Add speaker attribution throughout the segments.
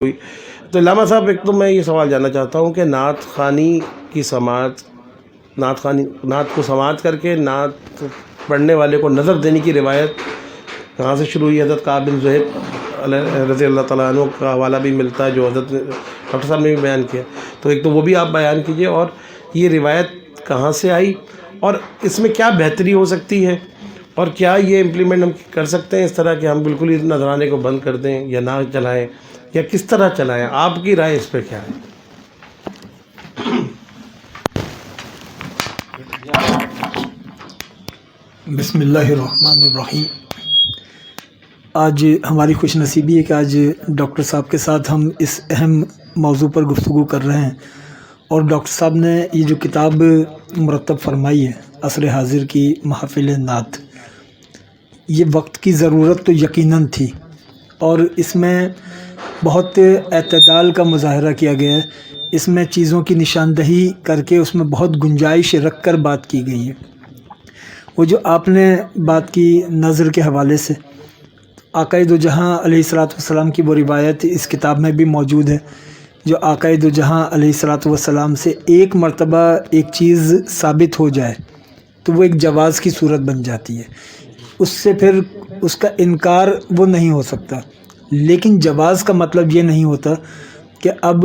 Speaker 1: ہوئی. تو علامہ صاحب، ایک تو میں یہ سوال جاننا چاہتا ہوں کہ نعت خوانی کی سماعت، نعت کو سماعت کر کے نعت پڑھنے والے کو نظر دینے کی روایت کہاں سے شروع ہوئی؟ حضرت کعب بن زہیر رضی اللہ تعالیٰ عنہ کا حوالہ بھی ملتا ہے جو حضرت ڈاکٹر صاحب نے بھی بیان کیا، تو ایک تو وہ بھی آپ بیان کیجئے، اور یہ روایت کہاں سے آئی اور اس میں کیا بہتری ہو سکتی ہے، اور کیا یہ امپلیمنٹ ہم کر سکتے ہیں اس طرح کہ ہم بالکل ہی نذرانے کو بند کر دیں یا نہ چلائیں، یا کس طرح چلائیں؟ آپ کی رائے اس پہ کیا ہے؟
Speaker 2: بسم اللہ الرحمن الرحیم. آج ہماری خوش نصیبی ہے کہ آج ڈاکٹر صاحب کے ساتھ ہم اس اہم موضوع پر گفتگو کر رہے ہیں، اور ڈاکٹر صاحب نے یہ جو کتاب مرتب فرمائی ہے عصر حاضر کی محافل نعت، یہ وقت کی ضرورت تو یقیناً تھی، اور اس میں بہت اعتدال کا مظاہرہ کیا گیا ہے. اس میں چیزوں کی نشاندہی کر کے اس میں بہت گنجائش رکھ کر بات کی گئی ہے. وہ جو آپ نے بات کی نظر کے حوالے سے، آقائے دو جہاں علیہ الصلوۃ والسلام کی وہ روایت اس کتاب میں بھی موجود ہے، جو آقائے دو جہاں علیہ الصلوۃ والسلام سے ایک مرتبہ ایک چیز ثابت ہو جائے تو وہ ایک جواز کی صورت بن جاتی ہے، اس سے پھر اس کا انکار وہ نہیں ہو سکتا. لیکن جواز کا مطلب یہ نہیں ہوتا کہ اب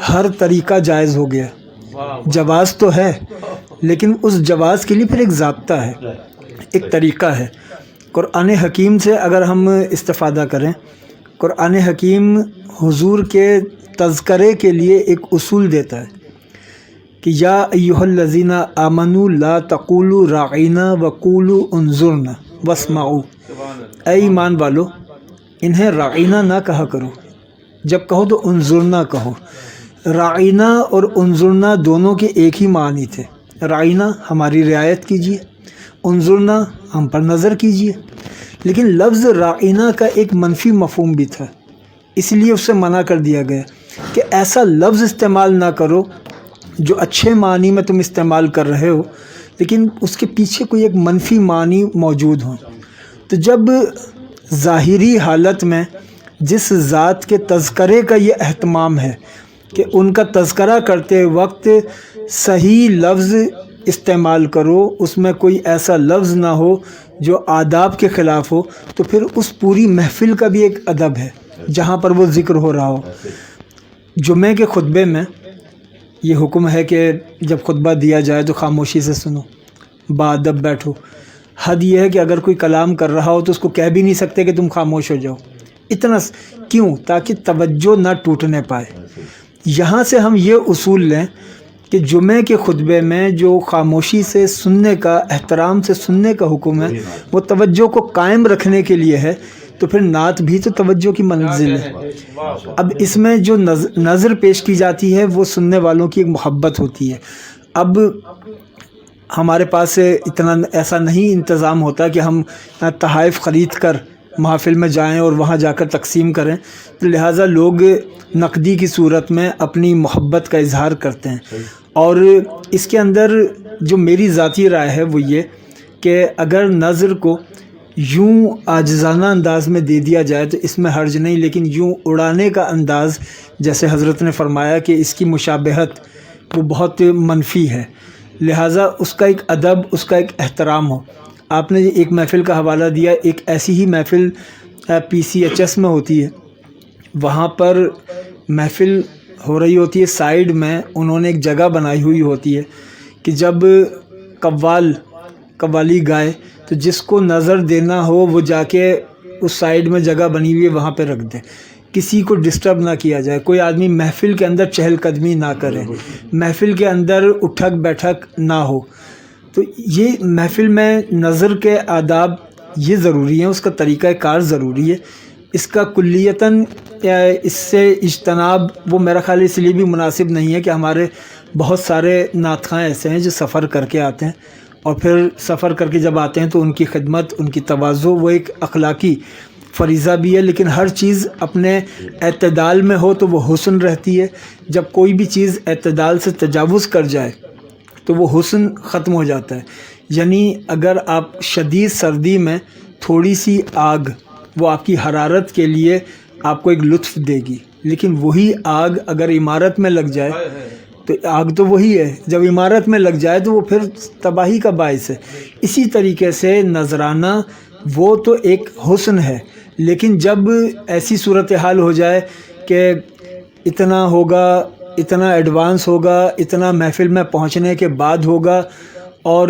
Speaker 2: ہر طریقہ جائز ہو گیا. جواز تو ہے، لیکن اس جواز کے لیے پھر ایک ضابطہ ہے، ایک طریقہ ہے. قرآن حکیم سے اگر ہم استفادہ کریں، قرآن حکیم حضور کے تذکرے کے لیے ایک اصول دیتا ہے کہ یا ایھا الذین آمنوا لا تقولوا راعینا وقولوا انظرنا واسمعوا. اے ایمان والو، انہیں راعینا نہ کہا کرو، جب کہو تو انظرنا کہو. راعینا اور انظرنا دونوں کے ایک ہی معنی تھے. راعینا ہماری رعایت کیجیے، انظرنا ہم پر نظر کیجیے. لیکن لفظ راعینا کا ایک منفی مفہوم بھی تھا، اس لیے اس سے منع کر دیا گیا کہ ایسا لفظ استعمال نہ کرو جو اچھے معنی میں تم استعمال کر رہے ہو لیکن اس کے پیچھے کوئی ایک منفی معنی موجود ہو. تو جب ظاہری حالت میں جس ذات کے تذکرے کا یہ اہتمام ہے کہ ان کا تذکرہ کرتے وقت صحیح لفظ استعمال کرو، اس میں کوئی ایسا لفظ نہ ہو جو آداب کے خلاف ہو، تو پھر اس پوری محفل کا بھی ایک ادب ہے جہاں پر وہ ذکر ہو رہا ہو. جمعے کے خطبے میں یہ حکم ہے کہ جب خطبہ دیا جائے تو خاموشی سے سنو، باادب بیٹھو. حد یہ ہے کہ اگر کوئی کلام کر رہا ہو تو اس کو کہہ بھی نہیں سکتے کہ تم خاموش ہو جاؤ. اتنا کیوں؟ تاکہ توجہ نہ ٹوٹنے پائے. یہاں سے ہم یہ اصول لیں کہ جمعے کے خطبے میں جو خاموشی سے سننے کا، احترام سے سننے کا حکم ہے، وہ توجہ کو قائم رکھنے کے لیے ہے. تو پھر نعت بھی تو توجہ کی منزل ہے. اب اس میں جو نظر پیش کی جاتی ہے وہ سننے والوں کی ایک محبت ہوتی ہے. اب ہمارے پاس اتنا ایسا نہیں انتظام ہوتا کہ ہم تحائف خرید کر محافل میں جائیں اور وہاں جا کر تقسیم کریں، تو لہٰذا لوگ نقدی کی صورت میں اپنی محبت کا اظہار کرتے ہیں. اور اس کے اندر جو میری ذاتی رائے ہے وہ یہ کہ اگر نظر کو یوں عاجزانہ انداز میں دے دیا جائے تو اس میں حرج نہیں، لیکن یوں اڑانے کا انداز جیسے حضرت نے فرمایا کہ اس کی مشابہت وہ بہت منفی ہے، لہٰذا اس کا ایک ادب، اس کا ایک احترام ہو. آپ نے ایک محفل کا حوالہ دیا، ایک ایسی ہی محفل PCHS میں ہوتی ہے، وہاں پر محفل ہو رہی ہوتی ہے، سائیڈ میں انہوں نے ایک جگہ بنائی ہوئی ہوتی ہے کہ جب قوالی گائے تو جس کو نظر دینا ہو وہ جا کے اس سائیڈ میں جگہ بنی ہوئی ہے وہاں پہ رکھ دے، کسی کو ڈسٹرب نہ کیا جائے. کوئی آدمی محفل کے اندر چہل قدمی نہ کرے، محفل کے اندر اٹھک بیٹھک نہ ہو. تو یہ محفل میں نظر کے آداب یہ ضروری ہیں، اس کا طریقہ کار ضروری ہے. اس کا کلیتاً اس سے اجتناب وہ میرا خیال اس لیے بھی مناسب نہیں ہے کہ ہمارے بہت سارے نعت خواں ایسے ہیں جو سفر کر کے آتے ہیں، اور پھر سفر کر کے جب آتے ہیں تو ان کی خدمت، ان کی تواضع وہ ایک اخلاقی فریضہ بھی ہے، لیکن ہر چیز اپنے اعتدال میں ہو تو وہ حسن رہتی ہے. جب کوئی بھی چیز اعتدال سے تجاوز کر جائے تو وہ حسن ختم ہو جاتا ہے. یعنی اگر آپ شدید سردی میں تھوڑی سی آگ وہ آپ کی حرارت کے لیے آپ کو ایک لطف دے گی، لیکن وہی آگ اگر عمارت میں لگ جائے تو آگ تو وہی ہے، جب عمارت میں لگ جائے تو وہ پھر تباہی کا باعث ہے۔ اسی طریقے سے نذرانہ وہ تو ایک حسن ہے، لیکن جب ایسی صورتحال ہو جائے کہ اتنا ہوگا، اتنا ایڈوانس ہوگا، اتنا محفل میں پہنچنے کے بعد ہوگا، اور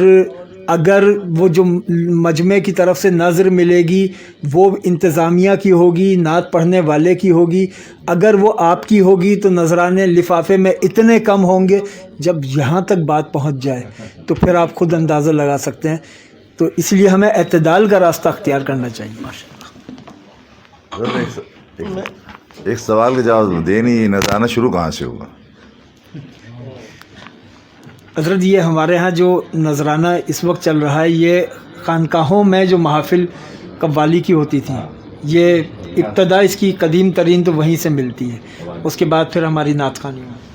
Speaker 2: اگر وہ جو مجمع کی طرف سے نظر ملے گی وہ انتظامیہ کی ہوگی، نعت پڑھنے والے کی ہوگی، اگر وہ آپ کی ہوگی تو نذرانے لفافے میں اتنے کم ہوں گے، جب یہاں تک بات پہنچ جائے تو پھر آپ خود اندازہ لگا سکتے ہیں۔ تو اس لیے ہمیں اعتدال کا راستہ اختیار کرنا چاہیے۔
Speaker 3: ایک سوال کا جواب دے نہیں، نذرانہ شروع کہاں سے ہوا؟
Speaker 2: حضرت یہ ہمارے ہاں جو نذرانہ اس وقت چل رہا ہے یہ خانقاہوں میں جو محافل قوالی کی ہوتی تھیں، یہ ابتدا اس کی قدیم ترین تو وہیں سے ملتی ہے، اس کے بعد پھر ہماری نعت خوانی میں